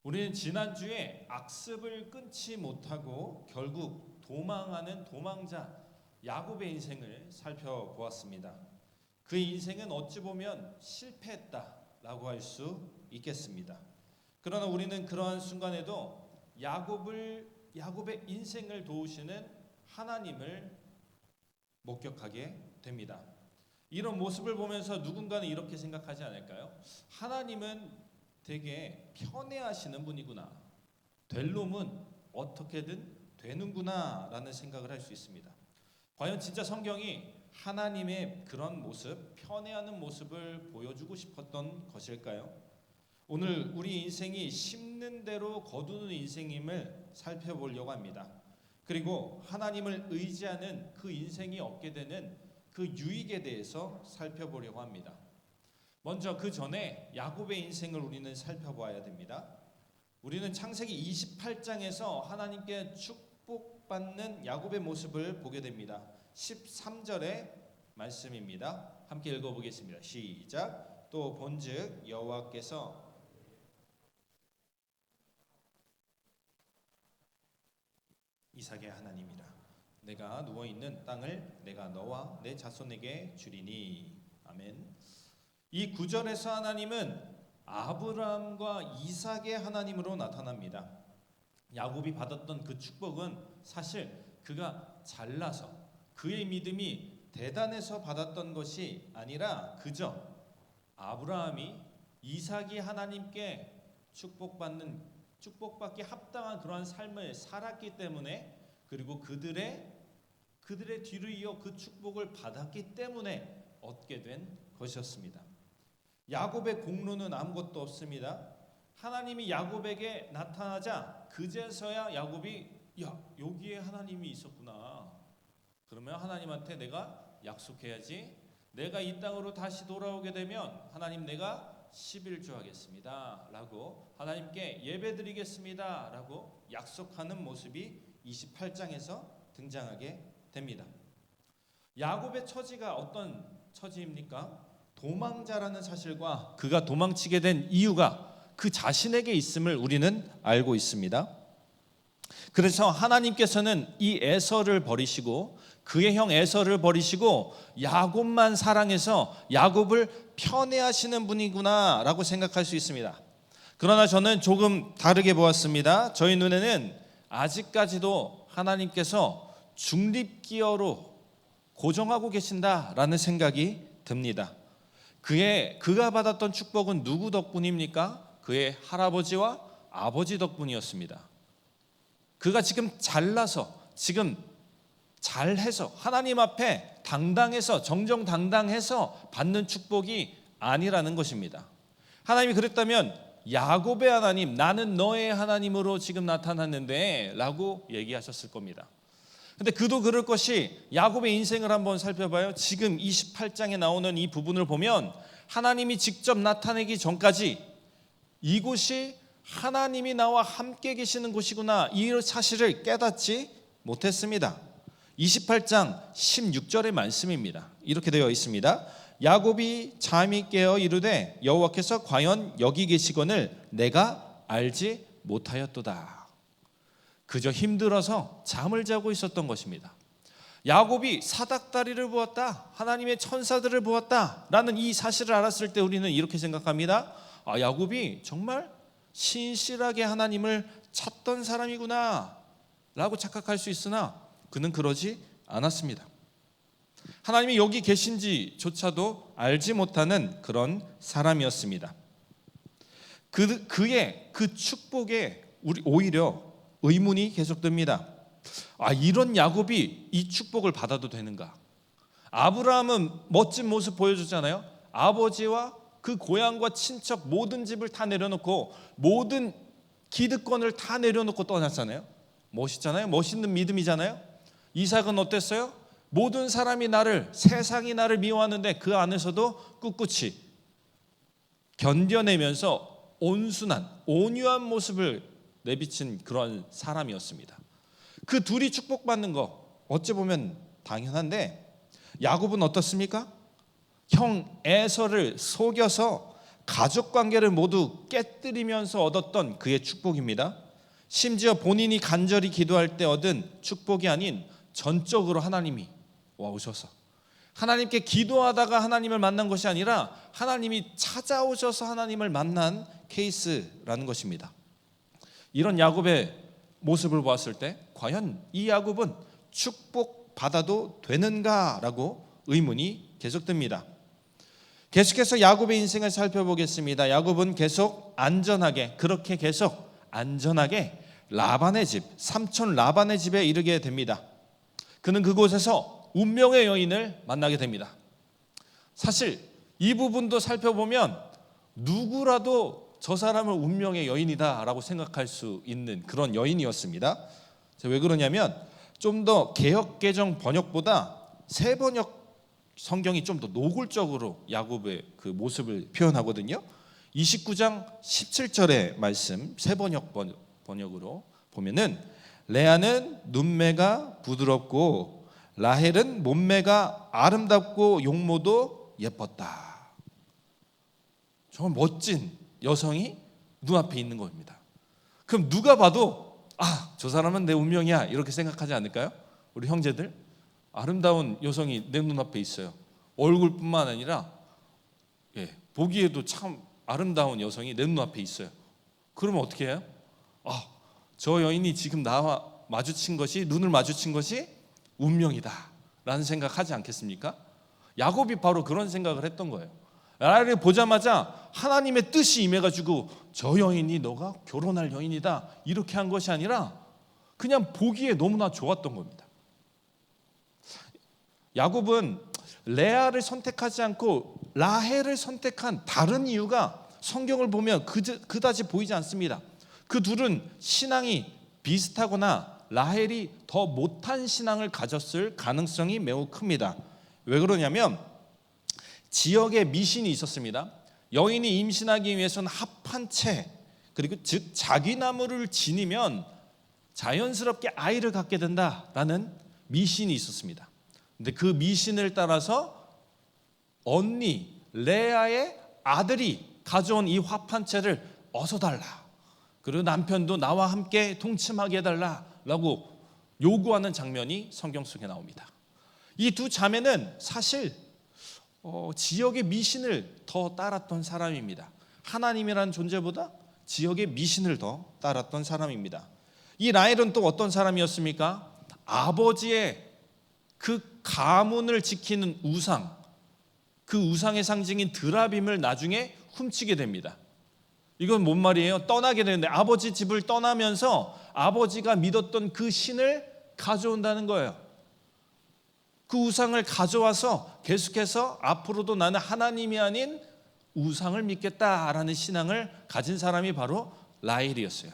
우리는 지난주에 악습을 끊지 못하고 결국 도망하는 도망자 야곱의 인생을 살펴보았습니다. 그의 인생은 어찌 보면 실패했다라고 할 수 있겠습니다. 그러나 우리는 그러한 순간에도 야곱의 인생을 도우시는 하나님을 목격하게 됩니다. 이런 모습을 보면서 누군가는 이렇게 생각하지 않을까요? 하나님은 되게 편애하시는 분이구나. 될 놈은 어떻게든 되는구나 라는 생각을 할 수 있습니다. 과연 진짜 성경이 하나님의 그런 모습, 편애하는 모습을 보여주고 싶었던 것일까요? 오늘 우리 인생이 심는 대로 거두는 인생임을 살펴보려고 합니다. 그리고 하나님을 의지하는 그 인생이 얻게 되는 그 유익에 대해서 살펴보려고 합니다. 먼저 그 전에 야곱의 인생을 우리는 살펴봐야 됩니다. 우리는 창세기 28장에서 하나님께 축복받는 야곱의 모습을 보게 됩니다. 13절의 말씀입니다. 함께 읽어보겠습니다. 시작. 또 본즉 여호와께서 이삭의 하나님이라 내가 누워있는 땅을 내가 너와 내 자손에게 주리니. 아멘. 이 구절에서 하나님은 아브라함과 이삭의 하나님으로 나타납니다. 야곱이 받았던 그 축복은 사실 그가 잘나서 그의 믿음이 대단해서 받았던 것이 아니라 그저 아브라함이 이삭이 하나님께 축복받기 합당한 그러한 삶을 살았기 때문에, 그리고 그들의 뒤를 이어 그 축복을 받았기 때문에 얻게 된 것이었습니다. 야곱의 공로는 아무것도 없습니다. 하나님이 야곱에게 나타나자 그제서야 야곱이 여기에 하나님이 있었구나. 그러면 하나님한테 내가 약속해야지. 내가 이 땅으로 다시 돌아오게 되면 하나님 내가 11조 하겠습니다 라고, 하나님께 예배드리겠습니다 라고 약속하는 모습이 28장에서 등장하게 됩니다. 야곱의 처지가 어떤 처지입니까? 도망자라는 사실과 그가 도망치게 된 이유가 그 자신에게 있음을 우리는 알고 있습니다. 그래서 하나님께서는 이 에서를 버리시고 그의 형 에서를 버리시고 야곱만 사랑해서 야곱을 편애하시는 분이구나 라고 생각할 수 있습니다. 그러나 저는 조금 다르게 보았습니다. 저희 눈에는 아직까지도 하나님께서 중립기어로 고정하고 계신다라는 생각이 듭니다. 그가 받았던 축복은 누구 덕분입니까? 그의 할아버지와 아버지 덕분이었습니다. 그가 지금 잘나서, 지금 잘해서 하나님 앞에 당당해서, 정정당당해서 받는 축복이 아니라는 것입니다. 하나님이 그랬다면 야곱의 하나님, 나는 너의 하나님으로 지금 나타났는데 라고 얘기하셨을 겁니다. 근데 그도 그럴 것이, 야곱의 인생을 한번 살펴봐요. 지금 28장에 나오는 이 부분을 보면 하나님이 직접 나타내기 전까지 이곳이 하나님이 나와 함께 계시는 곳이구나, 이 사실을 깨닫지 못했습니다. 28장 16절의 말씀입니다. 이렇게 되어 있습니다. 야곱이 잠이 깨어 이르되 여호와께서 과연 여기 계시거늘 내가 알지 못하였도다. 그저 힘들어서 잠을 자고 있었던 것입니다. 야곱이 사닥다리를 보았다, 하나님의 천사들을 보았다라는 이 사실을 알았을 때 우리는 이렇게 생각합니다. 야곱이 정말 신실하게 하나님을 찾던 사람이구나 라고 착각할 수 있으나 그는 그러지 않았습니다. 하나님이 여기 계신지조차도 알지 못하는 그런 사람이었습니다. 그의 그 축복에 오히려 의문이 계속됩니다. 이런 야곱이 이 축복을 받아도 되는가? 아브라함은 멋진 모습 보여줬잖아요. 아버지와 그 고향과 친척 모든 집을 다 내려놓고 모든 기득권을 다 내려놓고 떠났잖아요. 멋있잖아요. 멋있는 믿음이잖아요. 이삭은 어땠어요? 모든 사람이 세상이 나를 미워하는데 그 안에서도 꿋꿋이 견뎌내면서 온유한 모습을 내비친 그런 사람이었습니다. 그 둘이 축복받는 거 어찌 보면 당연한데 야곱은 어떻습니까? 형 에서를 속여서 가족 관계를 모두 깨뜨리면서 얻었던 그의 축복입니다. 심지어 본인이 간절히 기도할 때 얻은 축복이 아닌 전적으로 하나님이 와오셔서 하나님께 기도하다가 하나님을 만난 것이 아니라 하나님이 찾아오셔서 하나님을 만난 케이스라는 것입니다. 이런 야곱의 모습을 보았을 때 과연 이 야곱은 축복받아도 되는가라고 의문이 계속됩니다. 계속해서 야곱의 인생을 살펴보겠습니다. 야곱은 계속 안전하게 라반의 집, 삼촌 라반의 집에 이르게 됩니다. 그는 그곳에서 운명의 여인을 만나게 됩니다. 사실 이 부분도 살펴보면 누구라도 저 사람은 운명의 여인이다라고 생각할 수 있는 그런 여인이었습니다. 왜 그러냐면 좀 더 개역개정 번역보다 새 번역 성경이 좀 더 노골적으로 야곱의 그 모습을 표현하거든요. 29장 17절의 말씀 새 번역으로 보면은 레아는 눈매가 부드럽고 라헬은 몸매가 아름답고 용모도 예뻤다. 정말 멋진 여성이 눈앞에 있는 겁니다. 그럼 누가 봐도 저 사람은 내 운명이야 이렇게 생각하지 않을까요? 우리 형제들, 아름다운 여성이 내 눈앞에 있어요. 얼굴뿐만 아니라 보기에도 참 아름다운 여성이 내 눈앞에 있어요. 그러면 어떻게 해요? 저 여인이 지금 나와 눈을 마주친 것이 운명이다 라는 생각하지 않겠습니까? 야곱이 바로 그런 생각을 했던 거예요. 나를 보자마자 하나님의 뜻이 임해가지고 저 여인이 너가 결혼할 여인이다 이렇게 한 것이 아니라 그냥 보기에 너무나 좋았던 겁니다. 야곱은 레아를 선택하지 않고 라헬을 선택한 다른 이유가 성경을 보면 그다지 보이지 않습니다. 그 둘은 신앙이 비슷하거나 라헬이 더 못한 신앙을 가졌을 가능성이 매우 큽니다. 왜 그러냐면 지역에 미신이 있었습니다. 여인이 임신하기 위해서는 합한 채, 그리고 즉 자기 나무를 지니면 자연스럽게 아이를 갖게 된다라는 미신이 있었습니다. 근데 그 미신을 따라서 언니 레아의 아들이 가져온 이 화판채를 어서 달라. 그리고 남편도 나와 함께 동침하게 해달라라고 요구하는 장면이 성경 속에 나옵니다. 이 두 자매는 사실 지역의 미신을 더 따랐던 사람입니다. 하나님이라는 존재보다 지역의 미신을 더 따랐던 사람입니다. 이 라헬은 또 어떤 사람이었습니까? 아버지의 그 가문을 지키는 우상, 그 우상의 상징인 드라빔을 나중에 훔치게 됩니다. 이건 뭔 말이에요? 떠나게 되는데 아버지 집을 떠나면서 아버지가 믿었던 그 신을 가져온다는 거예요. 그 우상을 가져와서 계속해서 앞으로도 나는 하나님이 아닌 우상을 믿겠다라는 신앙을 가진 사람이 바로 라헬이었어요.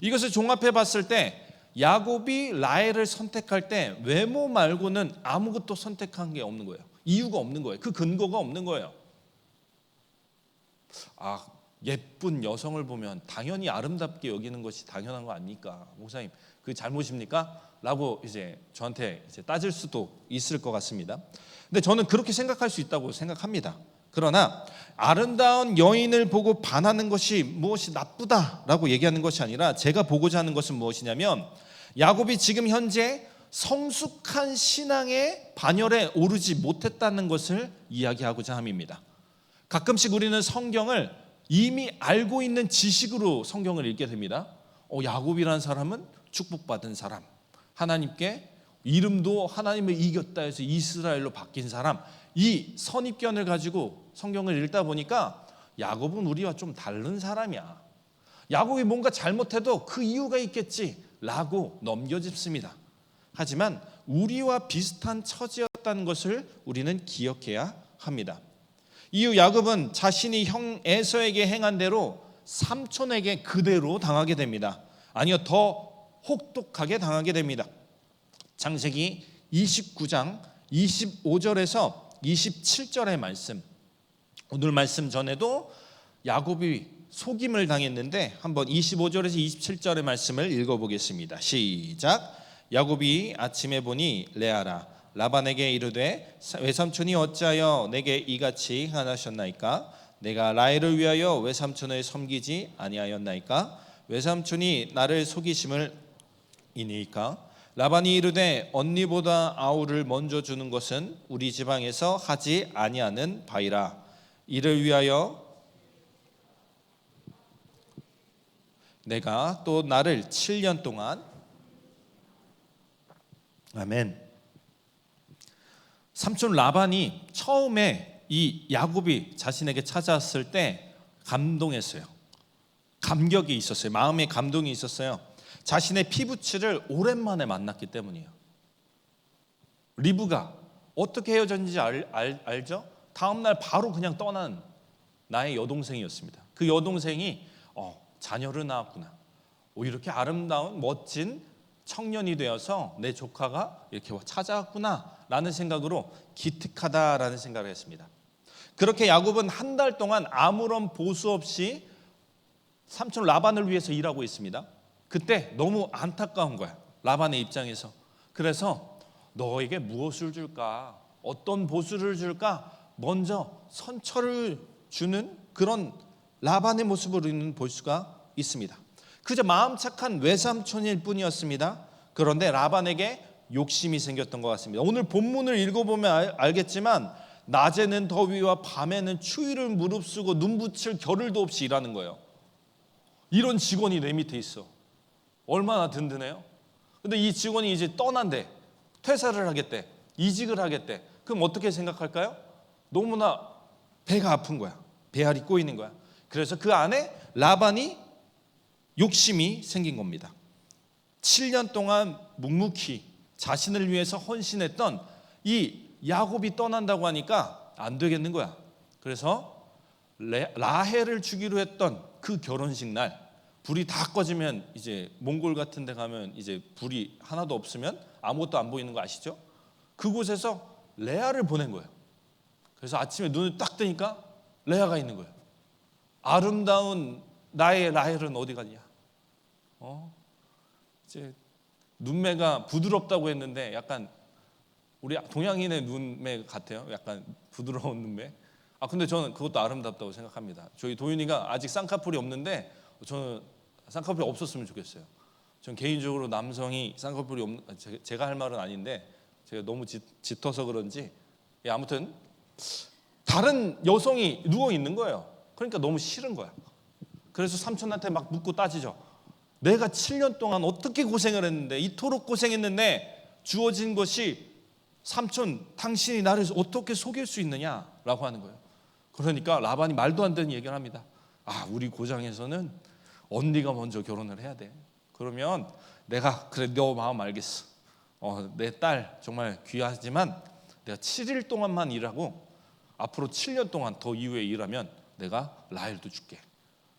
이것을 종합해 봤을 때 야곱이 라헬을 선택할 때 외모 말고는 아무것도 선택한 게 없는 거예요. 이유가 없는 거예요. 그 근거가 없는 거예요. 예쁜 여성을 보면 당연히 아름답게 여기는 것이 당연한 거 아닙니까? 목사님, 그게 잘못입니까? 라고 이제 저한테 따질 수도 있을 것 같습니다. 근데 저는 그렇게 생각할 수 있다고 생각합니다. 그러나 아름다운 여인을 보고 반하는 것이 무엇이 나쁘다라고 얘기하는 것이 아니라 제가 보고자 하는 것은 무엇이냐면 야곱이 지금 현재 성숙한 신앙의 반열에 오르지 못했다는 것을 이야기하고자 함입니다. 가끔씩 우리는 성경을 이미 알고 있는 지식으로 성경을 읽게 됩니다. 야곱이라는 사람은 축복받은 사람, 하나님께 이름도 하나님을 이겼다 해서 이스라엘로 바뀐 사람, 이 선입견을 가지고 성경을 읽다 보니까 야곱은 우리와 좀 다른 사람이야. 야곱이 뭔가 잘못해도 그 이유가 있겠지라고 넘겨짚습니다. 하지만 우리와 비슷한 처지였다는 것을 우리는 기억해야 합니다. 이후 야곱은 자신이 형 에서에게 행한 대로 삼촌에게 그대로 당하게 됩니다. 아니요, 더 혹독하게 당하게 됩니다. 창세기 29장 25절에서 27절의 말씀, 오늘 말씀 전에도 야곱이 속임을 당했는데 한번 25절에서 27절의 말씀을 읽어보겠습니다. 시작. 야곱이 아침에 보니 레아라 라반에게 이르되 외삼촌이 어찌하여 내게 이같이 행하셨나이까? 내가 라헬을 위하여 외삼촌을 섬기지 아니하였나이까? 외삼촌이 나를 속이심을 이니까? 라반이 이르되 언니보다 아우를 먼저 주는 것은 우리 지방에서 하지 아니하는 바이라. 이를 위하여 내가 또 나를 7년 동안 아멘. 삼촌 라반이 처음에 이 야곱이 자신에게 찾아왔을 때 감동했어요. 감격이 있었어요. 마음에 감동이 있었어요. 자신의 피부치를 오랜만에 만났기 때문이에요. 리브가 어떻게 헤어졌는지 알죠? 다음날 바로 그냥 떠난 나의 여동생이었습니다. 그 여동생이 자녀를 낳았구나. 이렇게 아름다운 멋진 청년이 되어서 내 조카가 이렇게 찾아왔구나 라는 생각으로 기특하다라는 생각을 했습니다. 그렇게 야곱은 한 달 동안 아무런 보수 없이 삼촌 라반을 위해서 일하고 있습니다. 그때 너무 안타까운 거야, 라반의 입장에서. 그래서 너에게 무엇을 줄까? 어떤 보수를 줄까? 먼저 선처를 주는 그런 라반의 모습을 우리는 볼 수가 있습니다. 그저 마음 착한 외삼촌일 뿐이었습니다. 그런데 라반에게 욕심이 생겼던 것 같습니다. 오늘 본문을 읽어보면 알겠지만 낮에는 더위와 밤에는 추위를 무릅쓰고 눈붙일 겨를도 없이 일하는 거예요. 이런 직원이 내 밑에 있어. 얼마나 든든해요? 근데 이 직원이 이제 떠난대. 퇴사를 하겠대. 이직을 하겠대. 그럼 어떻게 생각할까요? 너무나 배가 아픈 거야. 배알이 꼬이는 거야. 그래서 그 안에 라반이 욕심이 생긴 겁니다. 7년 동안 묵묵히 자신을 위해서 헌신했던 이 야곱이 떠난다고 하니까 안 되겠는 거야. 그래서 라헬을 주기로 했던 그 결혼식 날 불이 다 꺼지면, 이제 몽골 같은 데 가면 이제 불이 하나도 없으면 아무것도 안 보이는 거 아시죠? 그곳에서 레아를 보낸 거예요. 그래서 아침에 눈을 딱 뜨니까 레아가 있는 거예요. 아름다운 나의 라헬은 어디 갔냐? 이제 눈매가 부드럽다고 했는데 약간 우리 동양인의 눈매 같아요. 약간 부드러운 눈매. 근데 저는 그것도 아름답다고 생각합니다. 저희 도윤이가 아직 쌍꺼풀이 없는데 저는 쌍꺼풀이 없었으면 좋겠어요. 전 개인적으로 남성이 쌍꺼풀이 없는, 제가 할 말은 아닌데 제가 너무 짙어서 그런지 아무튼 다른 여성이 누워 있는 거예요. 그러니까 너무 싫은 거야. 그래서 삼촌한테 막 묻고 따지죠. 내가 7년 동안 어떻게 고생을 했는데, 이토록 고생했는데 주어진 것이 삼촌, 당신이 나를 어떻게 속일 수 있느냐라고 하는 거예요. 그러니까 라반이 말도 안 되는 얘기를 합니다. 우리 고장에서는 언니가 먼저 결혼을 해야 돼. 그러면 내가 그래, 너 마음 알겠어. 내 딸 정말 귀하지만 내가 7일 동안만 일하고 앞으로 7년 동안 더 이후에 일하면 내가 라헬도 줄게.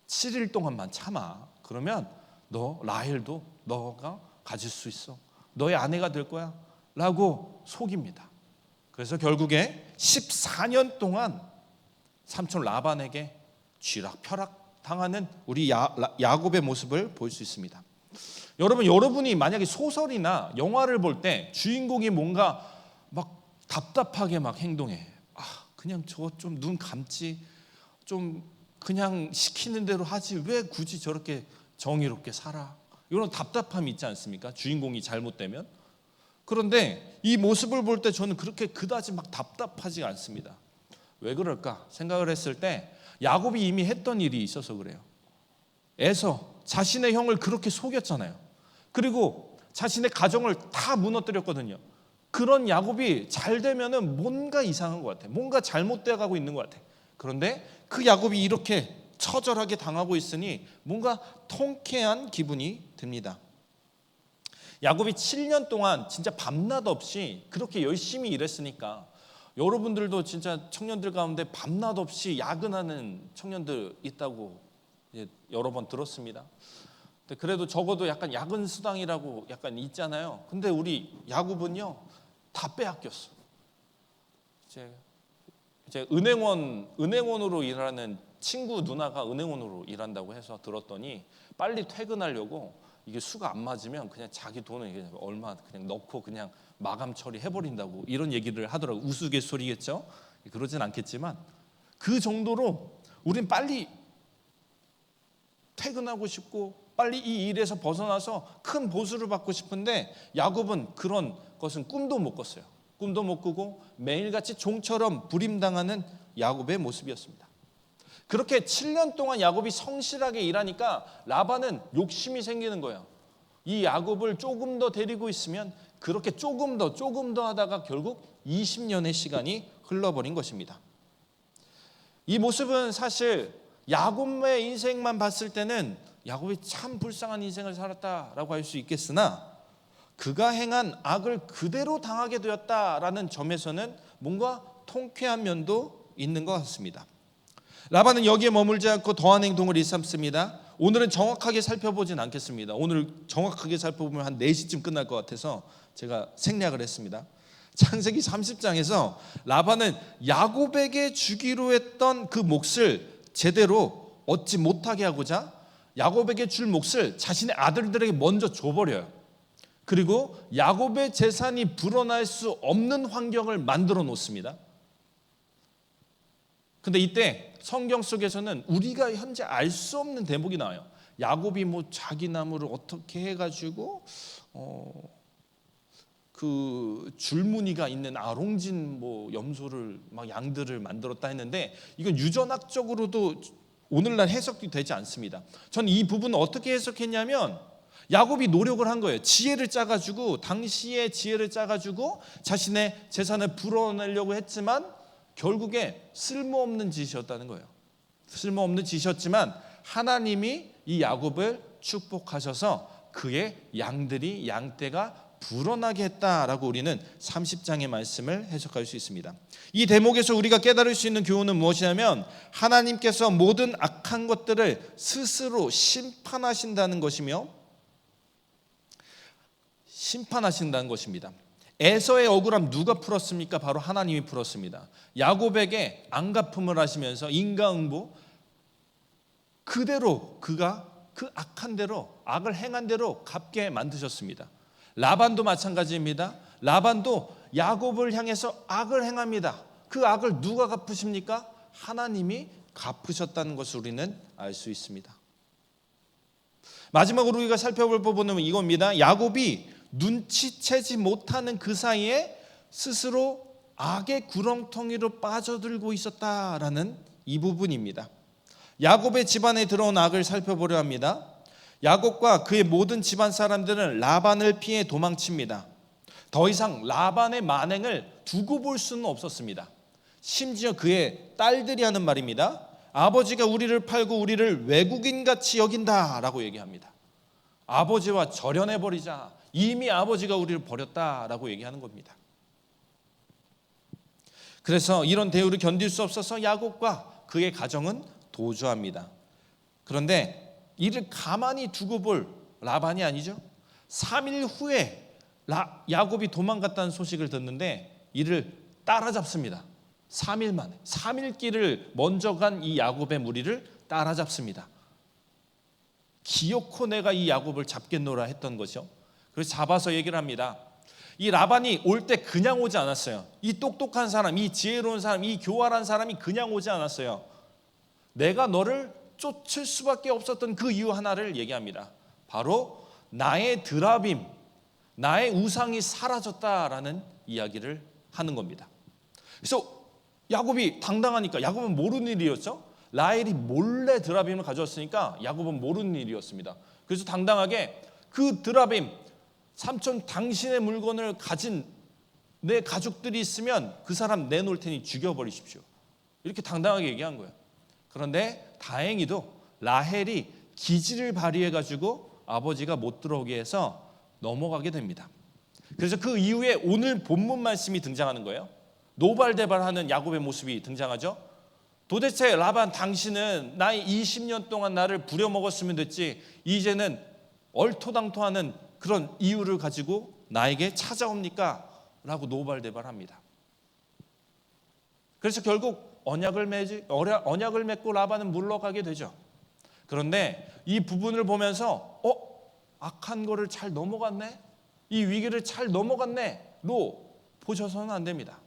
7일 동안만 참아. 그러면 너 라헬도 너가 가질 수 있어. 너의 아내가 될 거야 라고 속입니다. 그래서 결국에 14년 동안 삼촌 라반에게 쥐락펴락 당하는 우리 야곱의 모습을 볼 수 있습니다. 여러분이 만약에 소설이나 영화를 볼 때 주인공이 뭔가 막 답답하게 막 행동해. 그냥 저거 좀 눈 감지, 좀 그냥 시키는 대로 하지 왜 굳이 저렇게 정의롭게 살아? 이런 답답함이 있지 않습니까? 주인공이 잘못되면. 그런데 이 모습을 볼 때 저는 그렇게 그다지 막 답답하지 않습니다. 왜 그럴까 생각을 했을 때 야곱이 이미 했던 일이 있어서 그래요. 에서 자신의 형을 그렇게 속였잖아요. 그리고 자신의 가정을 다 무너뜨렸거든요. 그런 야곱이 잘 되면은 뭔가 이상한 것 같아. 뭔가 잘못되어 가고 있는 것 같아. 그런데 그 야곱이 이렇게 처절하게 당하고 있으니 뭔가 통쾌한 기분이 듭니다. 야곱이 7년 동안 진짜 밤낮 없이 그렇게 열심히 일했으니까 여러분들도 진짜 청년들 가운데 밤낮 없이 야근하는 청년들 있다고 여러 번 들었습니다. 그래도 적어도 약간 야근 수당이라고 약간 있잖아요. 근데 우리 야곱은요 다 빼앗겼어. 이제 은행원으로 일하는 친구 누나가 은행원으로 일한다고 해서 들었더니 빨리 퇴근하려고 이게 수가 안 맞으면 그냥 자기 돈을 그냥 얼마 그냥 넣고 그냥 마감 처리해버린다고 이런 얘기를 하더라고요. 우스갯소리겠죠? 그러진 않겠지만 그 정도로 우린 빨리 퇴근하고 싶고 빨리 이 일에서 벗어나서 큰 보수를 받고 싶은데 야곱은 그런 것은 꿈도 못 꿨어요. 꿈도 못 꾸고 매일같이 종처럼 부림당하는 야곱의 모습이었습니다. 그렇게 7년 동안 야곱이 성실하게 일하니까 라반은 욕심이 생기는 거예요. 이 야곱을 조금 더 데리고 있으면 그렇게 조금 더 하다가 결국 20년의 시간이 흘러버린 것입니다. 이 모습은 사실 야곱의 인생만 봤을 때는 야곱이 참 불쌍한 인생을 살았다라고 할 수 있겠으나 그가 행한 악을 그대로 당하게 되었다라는 점에서는 뭔가 통쾌한 면도 있는 것 같습니다. 라반은 여기에 머물지 않고 더한 행동을 일삼습니다. 오늘은 정확하게 살펴보진 않겠습니다. 오늘 정확하게 살펴보면 한 4시쯤 끝날 것 같아서 제가 생략을 했습니다. 창세기 30장에서 라반은 야곱에게 주기로 했던 그 몫을 제대로 얻지 못하게 하고자 야곱에게 줄 몫을 자신의 아들들에게 먼저 줘버려요. 그리고 야곱의 재산이 불어날 수 없는 환경을 만들어 놓습니다. 근데 이때 성경 속에서는 우리가 현재 알 수 없는 대목이 나와요. 야곱이 뭐 자기 나무를 어떻게 해가지고 그 줄무늬가 있는 아롱진 뭐 염소를 막 양들을 만들었다 했는데 이건 유전학적으로도 오늘날 해석이 되지 않습니다. 저는 이 부분을 어떻게 해석했냐면 야곱이 노력을 한 거예요. 지혜를 짜가지고 당시의 지혜를 짜가지고 자신의 재산을 불어내려고 했지만 결국에 쓸모없는 짓이었다는 거예요. 쓸모없는 짓이었지만 하나님이 이 야곱을 축복하셔서 그의 양떼가 불어나게 했다라고 우리는 30장의 말씀을 해석할 수 있습니다. 이 대목에서 우리가 깨달을 수 있는 교훈은 무엇이냐면 하나님께서 모든 악한 것들을 스스로 심판하신다는 것입니다. 에서의 억울함 누가 풀었습니까? 바로 하나님이 풀었습니다. 야곱에게 안갚음을 하시면서 인과응보 그대로 그가 그 악한 대로 악을 행한 대로 갚게 만드셨습니다. 라반도 마찬가지입니다. 라반도 야곱을 향해서 악을 행합니다. 그 악을 누가 갚으십니까? 하나님이 갚으셨다는 것을 우리는 알 수 있습니다. 마지막으로 우리가 살펴볼 부분은 이겁니다. 야곱이 눈치채지 못하는 그 사이에 스스로 악의 구렁텅이로 빠져들고 있었다라는 이 부분입니다. 야곱의 집안에 들어온 악을 살펴보려 합니다. 야곱과 그의 모든 집안 사람들은 라반을 피해 도망칩니다. 더 이상 라반의 만행을 두고 볼 수는 없었습니다. 심지어 그의 딸들이 하는 말입니다. 아버지가 우리를 팔고 우리를 외국인같이 여긴다라고 얘기합니다. 아버지와 절연해버리자. 이미 아버지가 우리를 버렸다라고 얘기하는 겁니다. 그래서 이런 대우를 견딜 수 없어서 야곱과 그의 가정은 도주합니다. 그런데 이를 가만히 두고 볼 라반이 아니죠. 3일 후에 야곱이 도망갔다는 소식을 듣는데 이를 따라잡습니다. 3일 만에 3일 길을 먼저 간 이 야곱의 무리를 따라잡습니다. 기어코 내가 이 야곱을 잡겠노라 했던 것이죠. 그래서 잡아서 얘기를 합니다. 이 라반이 올 때 그냥 오지 않았어요. 이 똑똑한 사람, 이 지혜로운 사람, 이 교활한 사람이 그냥 오지 않았어요. 내가 너를 쫓을 수밖에 없었던 그 이유 하나를 얘기합니다. 바로 나의 드라빔, 나의 우상이 사라졌다라는 이야기를 하는 겁니다. 그래서 야곱이 당당하니까, 야곱은 모르는 일이었죠. 라헬이 몰래 드라빔을 가져왔으니까 야곱은 모르는 일이었습니다. 그래서 당당하게 그 드라빔, 삼촌 당신의 물건을 가진 내 가족들이 있으면 그 사람 내놓을 테니 죽여버리십시오. 이렇게 당당하게 얘기한 거예요. 그런데 다행히도 라헬이 기지를 발휘해가지고 아버지가 못 들어오게 해서 넘어가게 됩니다. 그래서 그 이후에 오늘 본문 말씀이 등장하는 거예요. 노발대발하는 야곱의 모습이 등장하죠. 도대체 라반 당신은 나의 20년 동안 나를 부려먹었으면 됐지 이제는 얼토당토하는 그런 이유를 가지고 나에게 찾아옵니까? 라고 노발대발합니다. 그래서 결국 언약을 맺고 라반은 물러가게 되죠. 그런데 이 부분을 보면서 악한 거를 잘 넘어갔네? 이 위기를 잘 넘어갔네? 로 보셔서는 안 됩니다.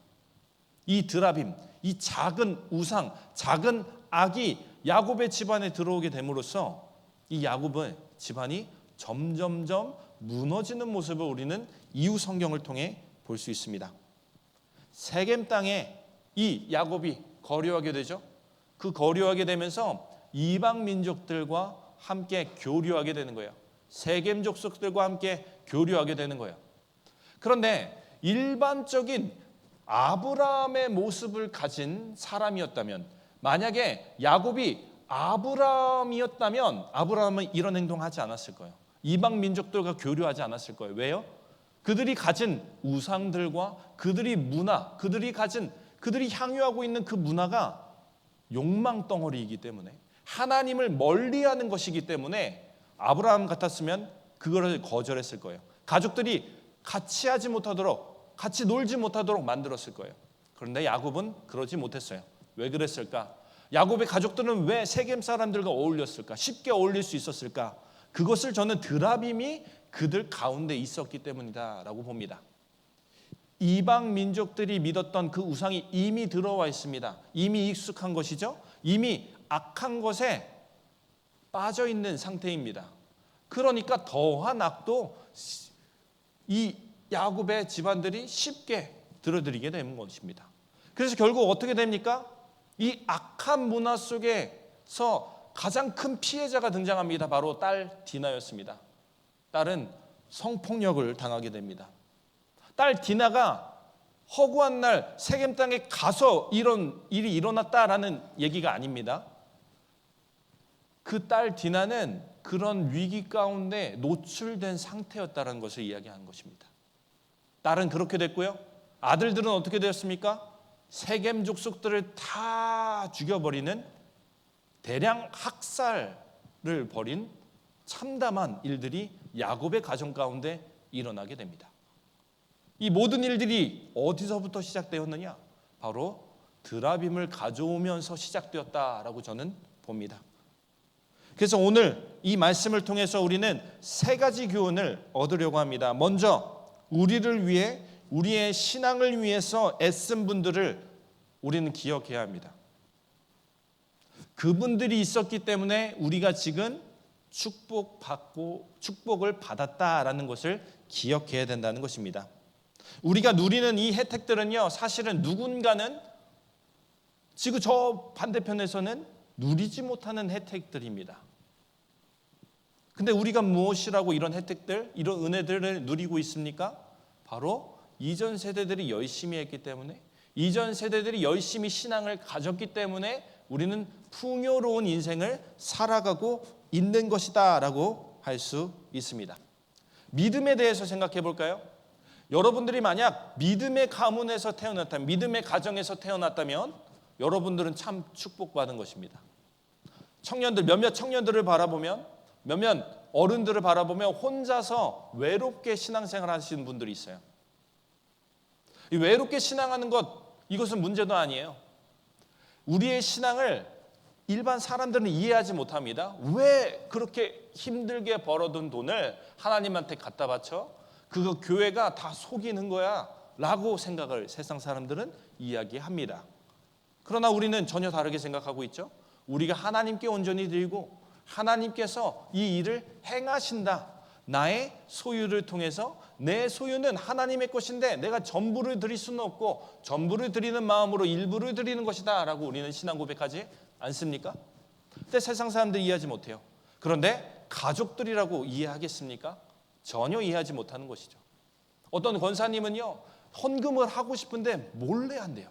이 드라빔, 이 작은 우상, 작은 악이 야곱의 집안에 들어오게 됨으로써 이 야곱의 집안이 점점점 무너지는 모습을 우리는 이후 성경을 통해 볼 수 있습니다. 세겜 땅에 이 야곱이 거류하게 되죠. 그 거류하게 되면서 이방 민족들과 함께 교류하게 되는 거예요. 세겜 족속들과 함께 교류하게 되는 거예요. 그런데 일반적인 아브라함의 모습을 가진 사람이었다면, 만약에 야곱이 아브라함이었다면 아브라함은 이런 행동하지 않았을 거예요. 이방 민족들과 교류하지 않았을 거예요. 왜요? 그들이 가진 우상들과 그들이 문화, 그들이 향유하고 있는 그 문화가 욕망 덩어리이기 때문에, 하나님을 멀리하는 것이기 때문에 아브라함 같았으면 그거를 거절했을 거예요. 가족들이 같이 하지 못하도록, 같이 놀지 못하도록 만들었을 거예요. 그런데 야곱은 그러지 못했어요. 왜 그랬을까? 야곱의 가족들은 왜 세겜 사람들과 어울렸을까? 쉽게 어울릴 수 있었을까? 그것을 저는 드라빔이 그들 가운데 있었기 때문이다라고 봅니다. 이방 민족들이 믿었던 그 우상이 이미 들어와 있습니다. 이미 익숙한 것이죠. 이미 악한 것에 빠져 있는 상태입니다. 그러니까 더한 악도 이 야곱의 집안들이 쉽게 들어들이게 되는 것입니다. 그래서 결국 어떻게 됩니까? 이 악한 문화 속에서 가장 큰 피해자가 등장합니다. 바로 딸 디나였습니다. 딸은 성폭력을 당하게 됩니다. 딸 디나가 허구한 날 세겜 땅에 가서 이런 일이 일어났다라는 얘기가 아닙니다. 그 딸 디나는 그런 위기 가운데 노출된 상태였다는 것을 이야기하는 것입니다. 딸은 그렇게 됐고요. 아들들은 어떻게 되었습니까? 세겜 족속들을 다 죽여버리는 대량 학살을 벌인 참담한 일들이 야곱의 가정 가운데 일어나게 됩니다. 이 모든 일들이 어디서부터 시작되었느냐? 바로 드라빔을 가져오면서 시작되었다라고 저는 봅니다. 그래서 오늘 이 말씀을 통해서 우리는 세 가지 교훈을 얻으려고 합니다. 먼저 우리를 위해, 우리의 신앙을 위해서 애쓴 분들을 우리는 기억해야 합니다. 그분들이 있었기 때문에 우리가 지금 축복을 받았다라는 것을 기억해야 된다는 것입니다. 우리가 누리는 이 혜택들은요, 사실은 누군가는 지금 저 반대편에서는 누리지 못하는 혜택들입니다. 근데 우리가 무엇이라고 이런 혜택들, 이런 은혜들을 누리고 있습니까? 바로 이전 세대들이 열심히 했기 때문에, 이전 세대들이 열심히 신앙을 가졌기 때문에 우리는 풍요로운 인생을 살아가고 있는 것이다 라고 할 수 있습니다. 믿음에 대해서 생각해 볼까요? 여러분들이 만약 믿음의 가문에서 태어났다면, 믿음의 가정에서 태어났다면 여러분들은 참 축복받은 것입니다. 몇몇 청년들을 바라보면, 몇몇 어른들을 바라보면 혼자서 외롭게 신앙생활 하시는 분들이 있어요. 이 외롭게 신앙하는 것, 이것은 문제도 아니에요. 우리의 신앙을 일반 사람들은 이해하지 못합니다. 왜 그렇게 힘들게 벌어둔 돈을 하나님한테 갖다 바쳐? 그거 교회가 다 속이는 거야 라고 생각을 세상 사람들은 이야기합니다. 그러나 우리는 전혀 다르게 생각하고 있죠. 우리가 하나님께 온전히 드리고 하나님께서 이 일을 행하신다. 나의 소유를 통해서, 내 소유는 하나님의 것인데 내가 전부를 드릴 수는 없고 전부를 드리는 마음으로 일부를 드리는 것이다 라고 우리는 신앙 고백하지 않습니까? 근데 세상 사람들이 이해하지 못해요. 그런데 가족들이라고 이해하겠습니까? 전혀 이해하지 못하는 것이죠. 어떤 권사님은요, 헌금을 하고 싶은데 몰래 한대요.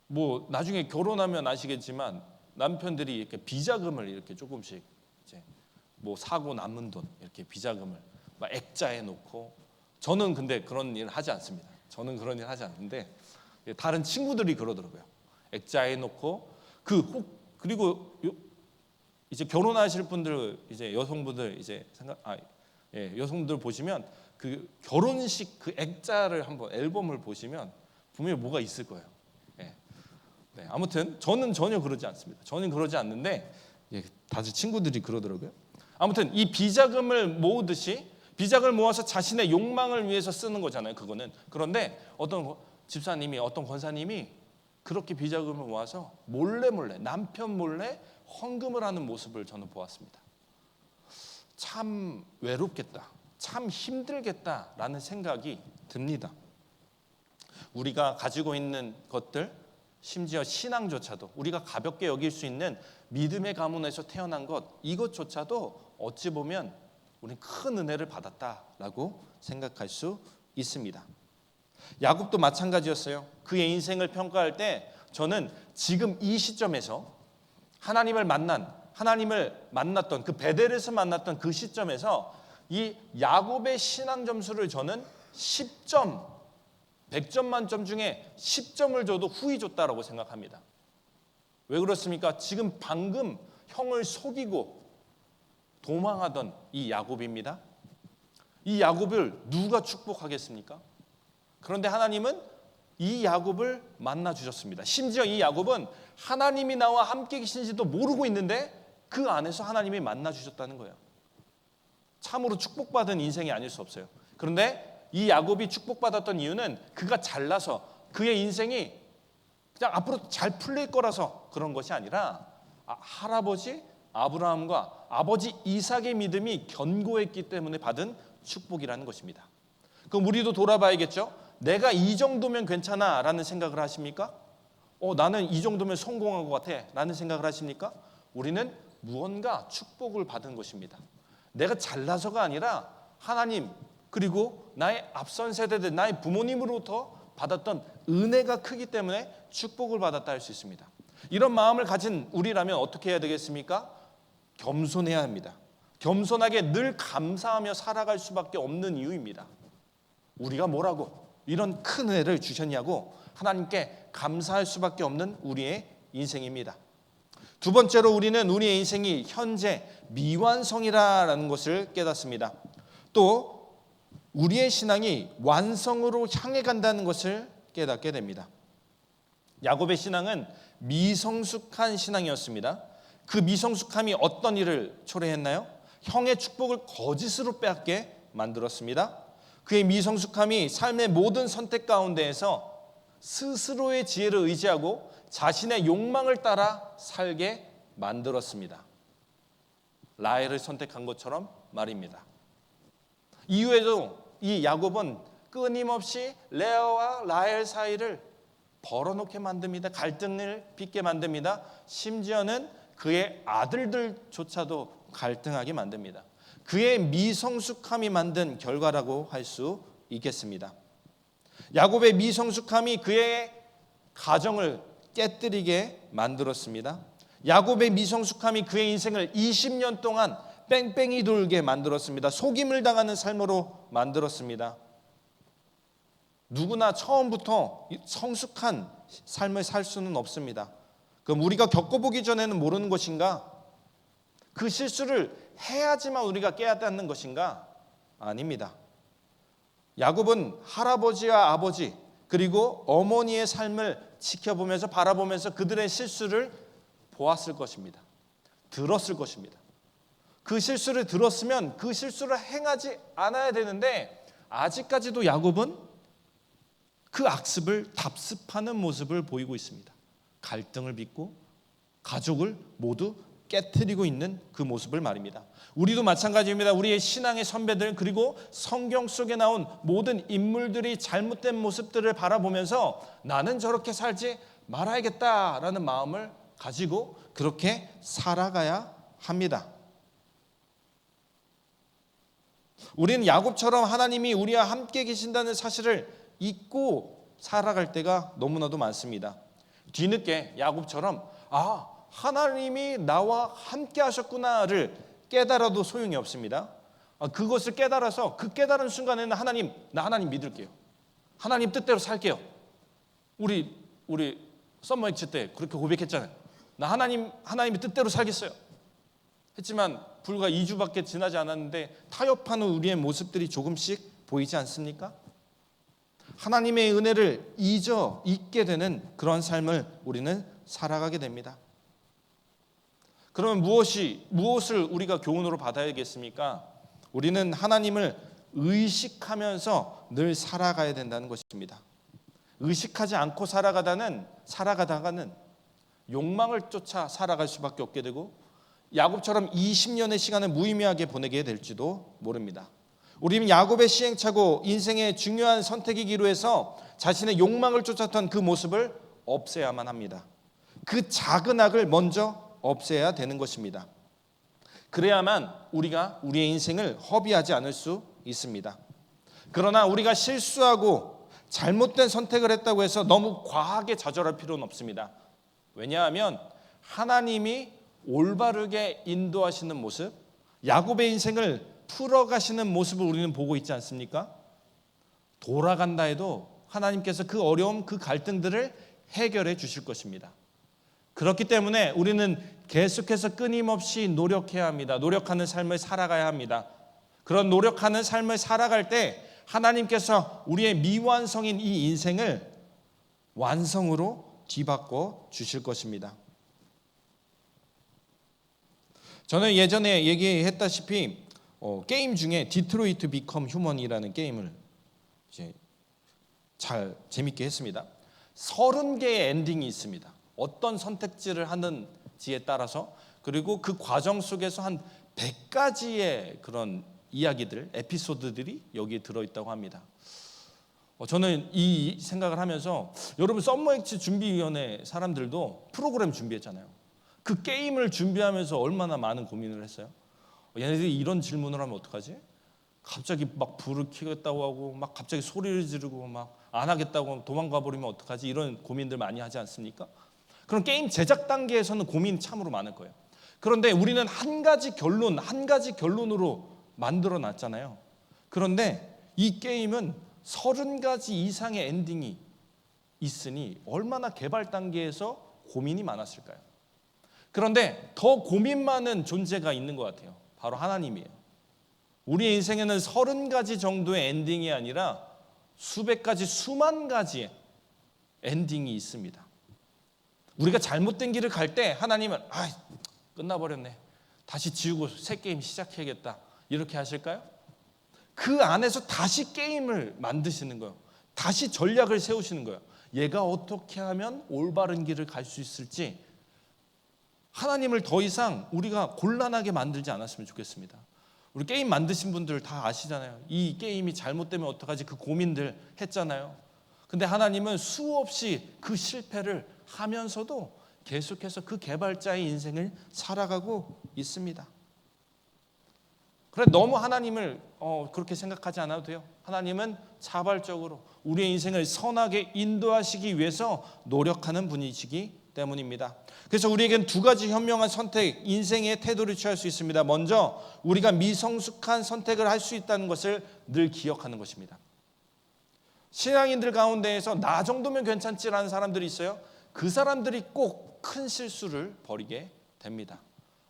뭐 나중에 결혼하면 아시겠지만 남편들이 이렇게 비자금을 이렇게 조금씩 이제 뭐 사고 남은 돈 이렇게 비자금을 막 액자에 놓고, 저는 근데 그런 일 하지 않습니다. 저는 그런 일 하지 않는데 다른 친구들이 그러더라고요. 액자에 놓고 그리고 이제 결혼하실 분들, 이제 여성분들 이제 여성분들 보시면 그 결혼식 그 액자를 한번 앨범을 보시면 분명히 뭐가 있을 거예요. 네, 아무튼 저는 전혀 그러지 않습니다. 저는 그러지 않는데 다들 친구들이 그러더라고요. 아무튼 이 비자금을 모으듯이 비자금을 모아서 자신의 욕망을 위해서 쓰는 거잖아요. 그거는. 그런데 어떤 집사님이, 어떤 권사님이 그렇게 비자금을 모아서 몰래 남편 몰래 헌금을 하는 모습을 저는 보았습니다. 참 외롭겠다, 참 힘들겠다라는 생각이 듭니다. 우리가 가지고 있는 것들, 심지어 신앙조차도 우리가 가볍게 여길 수 있는 믿음의 가문에서 태어난 것, 이것조차도 어찌 보면 우리는 큰 은혜를 받았다라고 생각할 수 있습니다. 야곱도 마찬가지였어요. 그의 인생을 평가할 때 저는 지금 이 시점에서 하나님을 만났던 그 베델에서 만났던 그 시점에서 이 야곱의 신앙 점수를 저는 10점, 100점 만점 중에 10점을 줘도 후히 줬다라고 생각합니다. 왜 그렇습니까? 지금 방금 형을 속이고 도망하던 이 야곱입니다. 이 야곱을 누가 축복하겠습니까? 그런데 하나님은 이 야곱을 만나 주셨습니다. 심지어 이 야곱은 하나님이 나와 함께 계신지도 모르고 있는데 그 안에서 하나님이 만나 주셨다는 거예요. 참으로 축복받은 인생이 아닐 수 없어요. 그런데 이 야곱이 축복받았던 이유는 그가 잘나서 그의 인생이 그냥 앞으로 잘 풀릴 거라서 그런 것이 아니라 할아버지 아브라함과 아버지 이삭의 믿음이 견고했기 때문에 받은 축복이라는 것입니다. 그럼 우리도 돌아봐야겠죠. 내가 이 정도면 괜찮아 라는 생각을 하십니까? 나는 이 정도면 성공한 것 같아 라는 생각을 하십니까? 우리는 무언가 축복을 받은 것입니다. 내가 잘나서가 아니라 하나님 그리고 나의 앞선 세대들, 나의 부모님으로부터 받았던 은혜가 크기 때문에 축복을 받았다 할 수 있습니다. 이런 마음을 가진 우리라면 어떻게 해야 되겠습니까? 겸손해야 합니다. 겸손하게 늘 감사하며 살아갈 수밖에 없는 이유입니다. 우리가 뭐라고 이런 큰 은혜를 주셨냐고 하나님께 감사할 수밖에 없는 우리의 인생입니다. 두 번째로 우리는 우리의 인생이 현재 미완성이라는 것을 깨닫습니다. 또 우리의 신앙이 완성으로 향해 간다는 것을 깨닫게 됩니다. 야곱의 신앙은 미성숙한 신앙이었습니다. 그 미성숙함이 어떤 일을 초래했나요? 형의 축복을 거짓으로 빼앗게 만들었습니다. 그의 미성숙함이 삶의 모든 선택 가운데에서 스스로의 지혜를 의지하고 자신의 욕망을 따라 살게 만들었습니다. 라헬을 선택한 것처럼 말입니다. 이후에도 이 야곱은 끊임없이 레아와 라헬 사이를 벌어놓게 만듭니다. 갈등을 빚게 만듭니다. 심지어는 그의 아들들조차도 갈등하게 만듭니다. 그의 미성숙함이 만든 결과라고 할 수 있겠습니다. 야곱의 미성숙함이 그의 가정을 깨뜨리게 만들었습니다. 야곱의 미성숙함이 그의 인생을 20년 동안 뺑뺑이 돌게 만들었습니다. 속임을 당하는 삶으로 만들었습니다. 누구나 처음부터 성숙한 삶을 살 수는 없습니다. 그럼 우리가 겪어보기 전에는 모르는 것인가? 그 실수를 해야지만 우리가 깨닫는 것인가? 아닙니다. 야곱은 할아버지와 아버지 그리고 어머니의 삶을 지켜보면서 바라보면서 그들의 실수를 보았을 것입니다. 들었을 것입니다. 그 실수를 들었으면 그 실수를 행하지 않아야 되는데 아직까지도 야곱은 그 악습을 답습하는 모습을 보이고 있습니다. 갈등을 빚고 가족을 모두 깨트리고 있는 그 모습을 말입니다. 우리도 마찬가지입니다. 우리의 신앙의 선배들 그리고 성경 속에 나온 모든 인물들이 잘못된 모습들을 바라보면서 나는 저렇게 살지 말아야겠다라는 마음을 가지고 그렇게 살아가야 합니다. 우리는 야곱처럼 하나님이 우리와 함께 계신다는 사실을 잊고 살아갈 때가 너무나도 많습니다. 뒤늦게 야곱처럼 하나님이 나와 함께 하셨구나를 깨달아도 소용이 없습니다. 그것을 깨달아서 그 깨달은 순간에는 나 하나님 믿을게요. 하나님 뜻대로 살게요. 우리 썸머엑츠 때 그렇게 고백했잖아요. 나 하나님의 뜻대로 살겠어요. 했지만 불과 2주밖에 지나지 않았는데 타협하는 우리의 모습들이 조금씩 보이지 않습니까? 하나님의 은혜를 잊게 되는 그런 삶을 우리는 살아가게 됩니다. 그러면 무엇을 우리가 교훈으로 받아야겠습니까? 우리는 하나님을 의식하면서 늘 살아가야 된다는 것입니다. 의식하지 않고 살아가다가는 욕망을 쫓아 살아갈 수밖에 없게 되고 야곱처럼 20년의 시간을 무의미하게 보내게 될지도 모릅니다. 우리는 야곱의 시행착오, 인생의 중요한 선택이기로 해서 자신의 욕망을 쫓았던 그 모습을 없애야만 합니다. 그 작은 악을 먼저 없애야 되는 것입니다. 그래야만 우리가 우리의 인생을 허비하지 않을 수 있습니다. 그러나 우리가 실수하고 잘못된 선택을 했다고 해서 너무 과하게 좌절할 필요는 없습니다. 왜냐하면 하나님이 올바르게 인도하시는 모습, 야곱의 인생을 풀어가시는 모습을 우리는 보고 있지 않습니까? 돌아간다 해도 하나님께서 그 어려움, 그 갈등들을 해결해 주실 것입니다. 그렇기 때문에 우리는 계속해서 끊임없이 노력해야 합니다. 노력하는 삶을 살아가야 합니다. 그런 노력하는 삶을 살아갈 때 하나님께서 우리의 미완성인 이 인생을 완성으로 뒤바꿔 주실 것입니다. 저는 예전에 얘기했다시피 게임 중에 디트로이트 비컴 휴먼이라는 게임을 이제 잘 재밌게 했습니다. 30개의 엔딩이 있습니다. 어떤 선택지를 하는지에 따라서, 그리고 그 과정 속에서 한 100가지의 그런 이야기들, 에피소드들이 여기에 들어있다고 합니다. 저는 이 생각을 하면서, 여러분 썸머엑치 준비위원회 사람들도 프로그램 준비했잖아요. 그 게임을 준비하면서 얼마나 많은 고민을 했어요. 얘네들이 이런 질문을 하면 어떡하지? 갑자기 막 불을 켜겠다고 하고 막 갑자기 소리를 지르고 막 안 하겠다고 도망가 버리면 어떡하지? 이런 고민들 많이 하지 않습니까? 그럼 게임 제작 단계에서는 고민이 참으로 많을 거예요. 그런데 우리는 한 가지 결론으로 만들어 놨잖아요. 그런데 이 게임은 30가지 이상의 엔딩이 있으니 얼마나 개발 단계에서 고민이 많았을까요? 그런데 더 고민 많은 존재가 있는 것 같아요. 바로 하나님이에요. 우리의 인생에는 30가지 정도의 엔딩이 아니라 수백 가지, 수만 가지의 엔딩이 있습니다. 우리가 잘못된 길을 갈 때 하나님은 끝나버렸네, 다시 지우고 새 게임 시작해야겠다, 이렇게 하실까요? 그 안에서 다시 게임을 만드시는 거예요. 다시 전략을 세우시는 거예요. 얘가 어떻게 하면 올바른 길을 갈 수 있을지. 하나님을 더 이상 우리가 곤란하게 만들지 않았으면 좋겠습니다. 우리 게임 만드신 분들 다 아시잖아요. 이 게임이 잘못되면 어떡하지, 그 고민들 했잖아요. 근데 하나님은 수없이 그 실패를 하면서도 계속해서 그 개발자의 인생을 살아가고 있습니다. 그래, 너무 하나님을 그렇게 생각하지 않아도 돼요. 하나님은 자발적으로 우리의 인생을 선하게 인도하시기 위해서 노력하는 분이시기 때문입니다. 그래서 우리에겐 두 가지 현명한 선택, 인생의 태도를 취할 수 있습니다. 먼저 우리가 미성숙한 선택을 할 수 있다는 것을 늘 기억하는 것입니다. 신앙인들 가운데에서 나 정도면 괜찮지라는 사람들이 있어요. 그 사람들이 꼭 큰 실수를 벌이게 됩니다.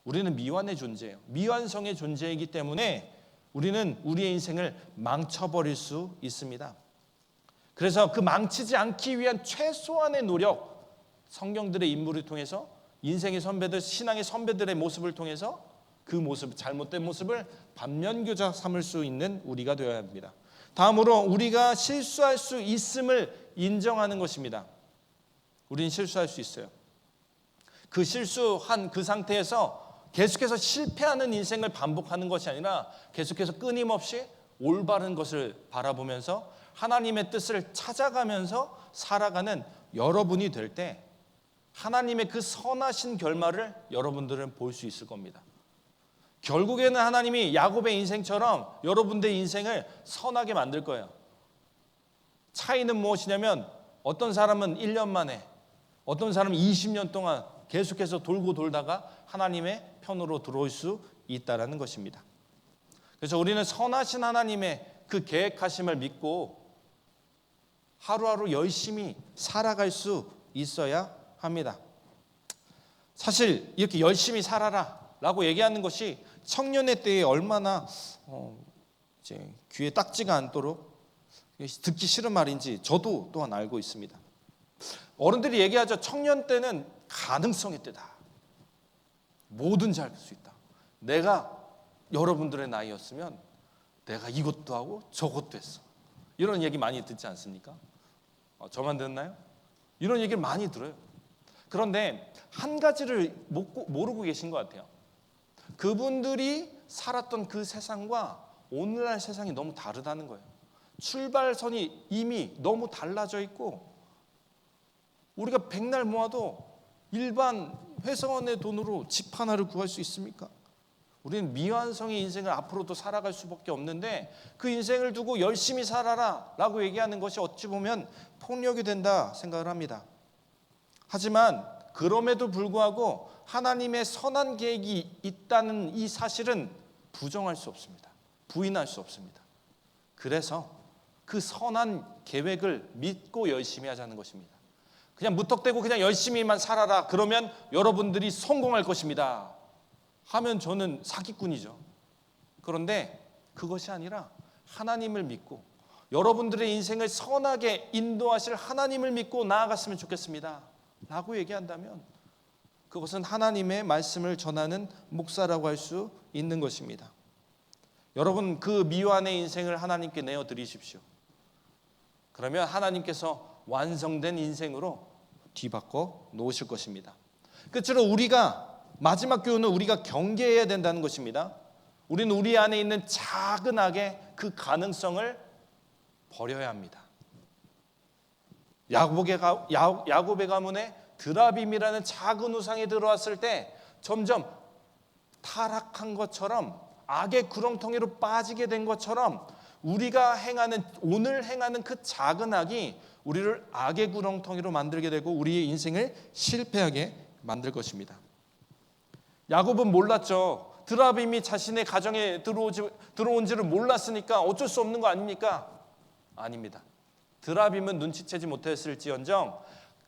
우리는 미완의 존재예요. 미완성의 존재이기 때문에 우리는 우리의 인생을 망쳐버릴 수 있습니다. 그래서 그 망치지 않기 위한 최소한의 노력, 성경들의 인물을 통해서, 인생의 선배들, 신앙의 선배들의 모습을 통해서 그 모습, 잘못된 모습을 반면교사 삼을 수 있는 우리가 되어야 합니다. 다음으로 우리가 실수할 수 있음을 인정하는 것입니다. 우리는 실수할 수 있어요. 그 실수한 그 상태에서 계속해서 실패하는 인생을 반복하는 것이 아니라 계속해서 끊임없이 올바른 것을 바라보면서 하나님의 뜻을 찾아가면서 살아가는 여러분이 될 때 하나님의 그 선하신 결말을 여러분들은 볼 수 있을 겁니다. 결국에는 하나님이 야곱의 인생처럼 여러분들의 인생을 선하게 만들 거예요. 차이는 무엇이냐면 어떤 사람은 1년 만에, 어떤 사람은 20년 동안 계속해서 돌고 돌다가 하나님의 편으로 들어올 수 있다는 것입니다. 그래서 우리는 선하신 하나님의 그 계획하심을 믿고 하루하루 열심히 살아갈 수 있어야 합니다. 사실 이렇게 열심히 살아라 라고 얘기하는 것이 청년의 때에 얼마나 이제 귀에 딱지가 않도록 듣기 싫은 말인지 저도 또한 알고 있습니다. 어른들이 얘기하죠. 청년 때는 가능성의 때다. 뭐든지 할 수 있다. 내가 여러분들의 나이였으면 내가 이것도 하고 저것도 했어. 이런 얘기 많이 듣지 않습니까? 저만 듣나요? 이런 얘기를 많이 들어요. 그런데 한 가지를 모르고 계신 것 같아요. 그분들이 살았던 그 세상과 오늘날 세상이 너무 다르다는 거예요. 출발선이 이미 너무 달라져 있고, 우리가 백날 모아도 일반 회사원의 돈으로 집 하나를 구할 수 있습니까? 우리는 미완성의 인생을 앞으로도 살아갈 수밖에 없는데, 그 인생을 두고 열심히 살아라 라고 얘기하는 것이 어찌 보면 폭력이 된다 생각을 합니다. 하지만 그럼에도 불구하고 하나님의 선한 계획이 있다는 이 사실은 부정할 수 없습니다. 부인할 수 없습니다. 그래서 그 선한 계획을 믿고 열심히 하자는 것입니다. 그냥 무턱대고 그냥 열심히만 살아라, 그러면 여러분들이 성공할 것입니다 하면 저는 사기꾼이죠. 그런데 그것이 아니라 하나님을 믿고 여러분들의 인생을 선하게 인도하실 하나님을 믿고 나아갔으면 좋겠습니다 라고 얘기한다면, 그것은 하나님의 말씀을 전하는 목사라고 할 수 있는 것입니다. 여러분, 그 미완의 인생을 하나님께 내어드리십시오. 그러면 하나님께서 완성된 인생으로 뒤바꿔 놓으실 것입니다. 끝으로 우리가, 마지막 교훈은 우리가 경계해야 된다는 것입니다. 우리는 우리 안에 있는 작은 악의 그 가능성을 버려야 합니다. 야곱의 가문에 드라빔이라는 작은 우상이 들어왔을 때 점점 타락한 것처럼, 악의 구렁텅이로 빠지게 된 것처럼, 우리가 오늘 행하는 그 작은 악이 우리를 악의 구렁텅이로 만들게 되고 우리의 인생을 실패하게 만들 것입니다. 야곱은 몰랐죠. 드라빔이 자신의 가정에 들어온지를 몰랐으니까 어쩔 수 없는 거 아닙니까? 아닙니다. 드라빔은 눈치채지 못했을지언정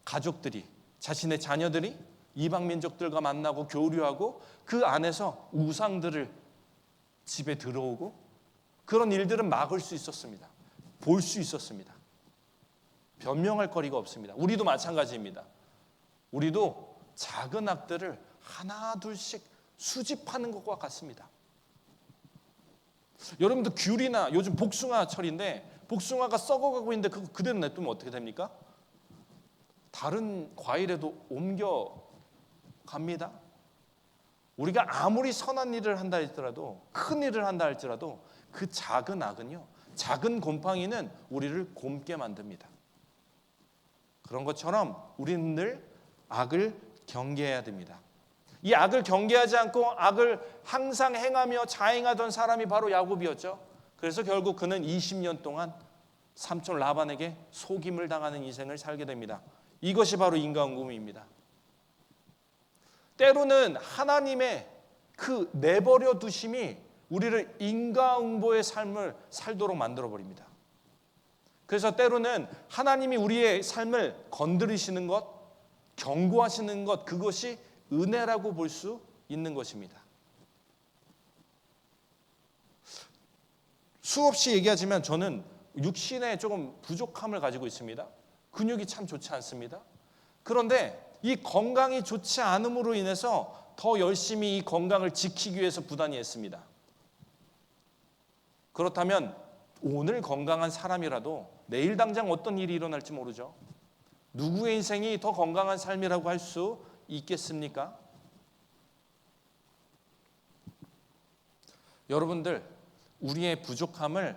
가족들이, 자신의 자녀들이 이방 민족들과 만나고 교류하고 그 안에서 우상들을 집에 들어오고, 그런 일들은 막을 수 있었습니다. 볼 수 있었습니다. 변명할 거리가 없습니다. 우리도 마찬가지입니다. 우리도 작은 악들을 하나 둘씩 수집하는 것과 같습니다. 여러분도 귤이나 요즘 복숭아철인데 복숭아가 썩어가고 있는데 그거 그대로 냅두면 어떻게 됩니까? 다른 과일에도 옮겨갑니다. 우리가 아무리 선한 일을 한다 할지라도, 큰 일을 한다 할지라도 그 작은 악은요, 작은 곰팡이는 우리를 곪게 만듭니다. 그런 것처럼 우리는 늘 악을 경계해야 됩니다. 이 악을 경계하지 않고 악을 항상 행하며 자행하던 사람이 바로 야곱이었죠. 그래서 결국 그는 20년 동안 삼촌 라반에게 속임을 당하는 인생을 살게 됩니다. 이것이 바로 인과응보입니다. 때로는 하나님의 그 내버려 두심이 우리를 인과응보의 삶을 살도록 만들어버립니다. 그래서 때로는 하나님이 우리의 삶을 건드리시는 것, 경고하시는 것, 그것이 은혜라고 볼 수 있는 것입니다. 수없이 얘기하지만 저는 육신에 조금 부족함을 가지고 있습니다. 근육이 참 좋지 않습니다. 그런데 이 건강이 좋지 않음으로 인해서 더 열심히 이 건강을 지키기 위해서 부단히 했습니다. 그렇다면 오늘 건강한 사람이라도 내일 당장 어떤 일이 일어날지 모르죠. 누구의 인생이 더 건강한 삶이라고 할 수 있겠습니까? 여러분들, 우리의 부족함을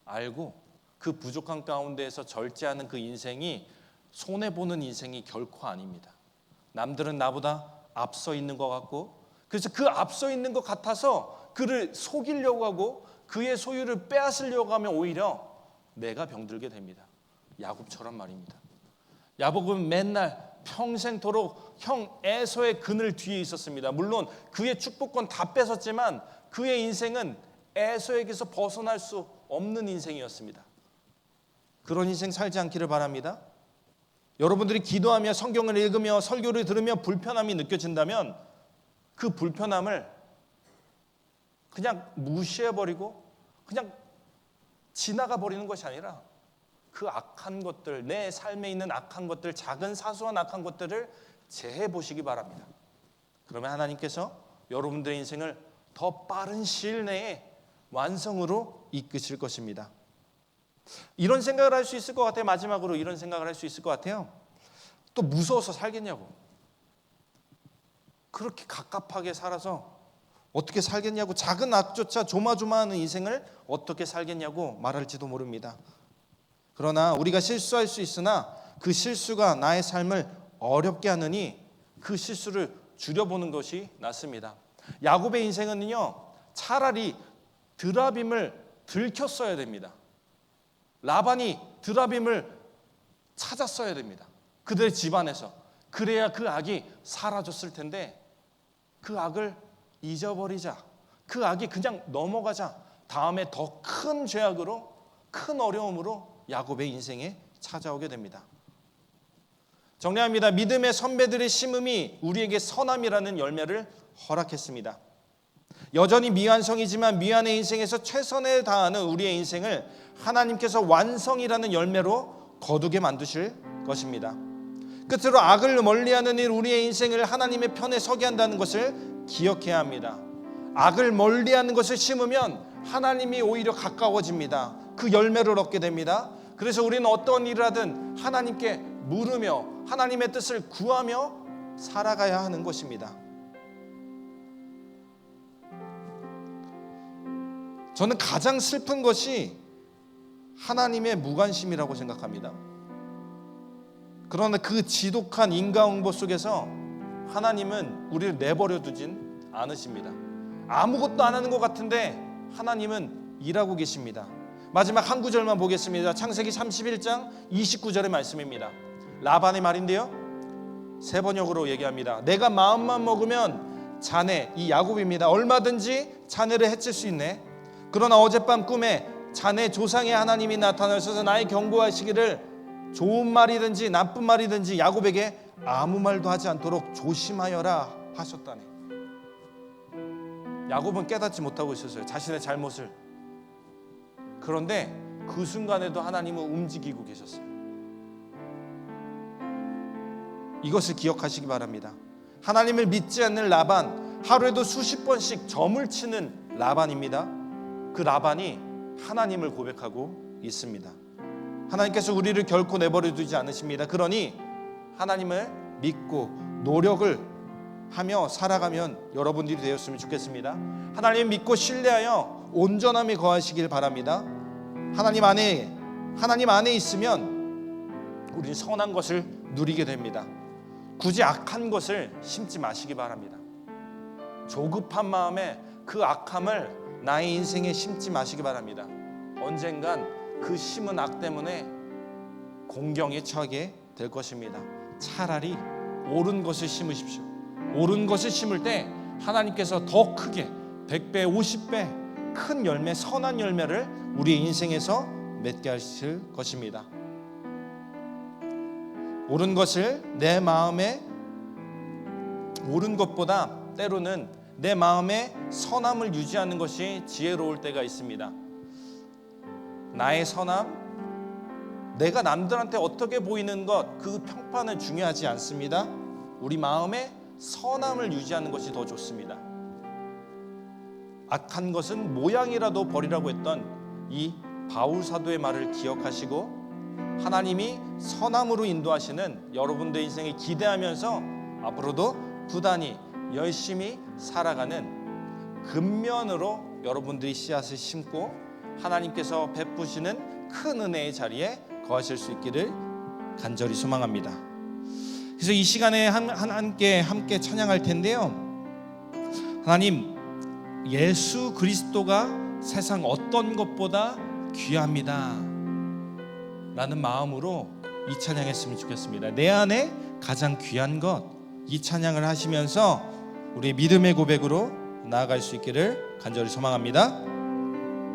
알고 그 부족함 가운데에서 절제하는 그 인생이 손해보는 인생이 결코 아닙니다. 남들은 나보다 앞서 있는 것 같고, 그래서 그 앞서 있는 것 같아서 그를 속이려고 하고 그의 소유를 빼앗으려고 하면 오히려 내가 병들게 됩니다. 야곱처럼 말입니다. 야곱은 맨날 평생토록 형 에서의 그늘 뒤에 있었습니다. 물론 그의 축복권 다 뺏었지만 그의 인생은 에서에게서 벗어날 수 없는 인생이었습니다. 그런 인생 살지 않기를 바랍니다. 여러분들이 기도하며 성경을 읽으며 설교를 들으며 불편함이 느껴진다면 그 불편함을 그냥 무시해버리고 그냥 지나가 버리는 것이 아니라 그 악한 것들, 내 삶에 있는 악한 것들, 작은 사소한 악한 것들을 재해 보시기 바랍니다. 그러면 하나님께서 여러분들의 인생을 더 빠른 시일 내에 완성으로 이끄실 것입니다. 이런 생각을 할 수 있을 것 같아요. 마지막으로 이런 생각을 할 수 있을 것 같아요. 또 무서워서 살겠냐고. 그렇게 갑갑하게 살아서 어떻게 살겠냐고, 작은 악조차 조마조마하는 인생을 어떻게 살겠냐고 말할지도 모릅니다. 그러나 우리가 실수할 수 있으나 그 실수가 나의 삶을 어렵게 하느니 그 실수를 줄여보는 것이 낫습니다. 야곱의 인생은요, 차라리 드라빔을 들켰어야 됩니다. 라반이 드라빔을 찾았어야 됩니다. 그들의 집안에서. 그래야 그 악이 사라졌을 텐데 그 악을 잊어버리자, 그 악이 그냥 넘어가자, 다음에 더 큰 죄악으로, 큰 어려움으로 야곱의 인생에 찾아오게 됩니다. 정리합니다. 믿음의 선배들의 심음이 우리에게 선함이라는 열매를 허락했습니다. 여전히 미완성이지만 미완의 인생에서 최선을 다하는 우리의 인생을 하나님께서 완성이라는 열매로 거두게 만드실 것입니다. 끝으로 악을 멀리하는 일, 우리의 인생을 하나님의 편에 서게 한다는 것을 기억해야 합니다. 악을 멀리하는 것을 심으면 하나님이 오히려 가까워집니다. 그 열매를 얻게 됩니다. 그래서 우리는 어떤 일을 하든 하나님께 물으며 하나님의 뜻을 구하며 살아가야 하는 것입니다. 저는 가장 슬픈 것이 하나님의 무관심이라고 생각합니다. 그러나 그 지독한 인과응보 속에서 하나님은 우리를 내버려 두진 않으십니다. 아무것도 안 하는 것 같은데 하나님은 일하고 계십니다. 마지막 한 구절만 보겠습니다. 창세기 31장 29절의 말씀입니다. 라반의 말인데요, 세 번역으로 얘기합니다. 내가 마음만 먹으면 자네, 이 야곱입니다, 얼마든지 자네를 해칠 수 있네. 그러나 어젯밤 꿈에 자네 조상의 하나님이 나타나셔서 나의 경고하시기를 좋은 말이든지 나쁜 말이든지 야곱에게 아무 말도 하지 않도록 조심하여라 하셨다네. 야곱은 깨닫지 못하고 있었어요, 자신의 잘못을. 그런데 그 순간에도 하나님은 움직이고 계셨어요. 이것을 기억하시기 바랍니다. 하나님을 믿지 않는 라반, 하루에도 수십 번씩 점을 치는 라반입니다. 그 라반이 하나님을 고백하고 있습니다. 하나님께서 우리를 결코 내버려 두지 않으십니다. 그러니 하나님을 믿고 노력을 하며 살아가면 여러분들이 되었으면 좋겠습니다. 하나님 믿고 신뢰하여 온전함에 거하시길 바랍니다. 하나님 안에 있으면 우리는 선한 것을 누리게 됩니다. 굳이 악한 것을 심지 마시기 바랍니다. 조급한 마음에 그 악함을 나의 인생에 심지 마시기 바랍니다. 언젠간 그 심은 악 때문에 공경에 처하게 될 것입니다. 차라리 옳은 것을 심으십시오. 옳은 것을 심을 때 하나님께서 더 크게 100배, 50배 큰 열매, 선한 열매를 우리의 인생에서 맺게 하실 것입니다. 옳은 것을 내 마음에, 옳은 것보다 때로는 내 마음에 선함을 유지하는 것이 지혜로울 때가 있습니다. 나의 선함, 내가 남들한테 어떻게 보이는 것, 그 평판은 중요하지 않습니다. 우리 마음에 선함을 유지하는 것이 더 좋습니다. 악한 것은 모양이라도 버리라고 했던 이 바울 사도의 말을 기억하시고 하나님이 선함으로 인도하시는 여러분들의 인생을 기대하면서 앞으로도 부단히 열심히 살아가는 근면으로 여러분들이 씨앗을 심고 하나님께서 베푸시는 큰 은혜의 자리에 거하실 수 있기를 간절히 소망합니다. 그래서 이 시간에 함께 찬양할 텐데요, 하나님, 예수 그리스도가 세상 어떤 것보다 귀합니다 라는 마음으로 이 찬양했으면 좋겠습니다. 내 안에 가장 귀한 것, 이 찬양을 하시면서 우리의 믿음의 고백으로 나아갈 수 있기를 간절히 소망합니다.